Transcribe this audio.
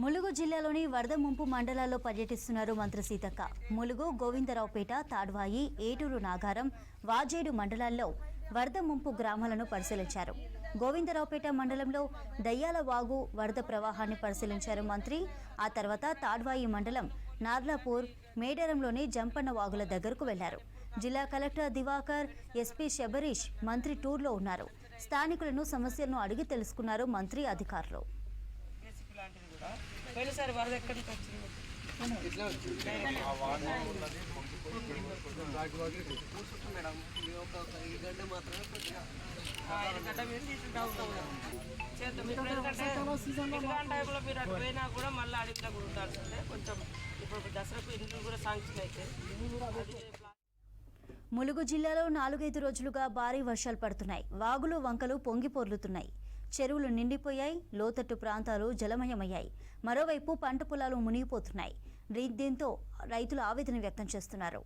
ములుగు జిల్లాలోని వరద ముంపు మండలాల్లో పర్యటిస్తున్నారు మంత్రి సీతక్క. ములుగు, గోవిందరావుపేట, తాడ్వాయి, ఏటూరు నాగారం, వాజేడు మండలాల్లో వరద ముంపు గ్రామాలను పరిశీలించారు. గోవిందరావుపేట మండలంలో దయ్యాల వాగు వరద ప్రవాహాన్ని పరిశీలించారు మంత్రి. ఆ తర్వాత తాడ్వాయి మండలం నార్లాపూర్, మేడారంలోని జంపన్న వాగుల దగ్గరకు వెళ్లారు. జిల్లా కలెక్టర్ దివాకర్, ఎస్పీ శబరీష్ మంత్రి టూర్లో ఉన్నారు. స్థానికులను సమస్యలను అడిగి తెలుసుకున్నారు మంత్రి అధికారులు. వరద ఎక్కడి నుంచి వచ్చింది? మీరు అటు పోయినా కూడా మళ్ళీ అడిగినా కూడా ఉండాల్సిందే. కొంచెం ఇప్పుడు దసరాకు ఇంట్లో కూడా శాంక్షన్ అయితే. ములుగు జిల్లాలో 4-5 రోజులుగా భారీ వర్షాలు పడుతున్నాయి. వాగులు, వంకలు పొంగి పొర్లుతున్నాయి. చెరువులు నిండిపోయాయి. లోతట్టు ప్రాంతాలు జలమయమయ్యాయి. మరోవైపు పంట పొలాలు మునిగిపోతున్నాయి. దీంతో రైతులు ఆవేదన వ్యక్తం చేస్తున్నారు.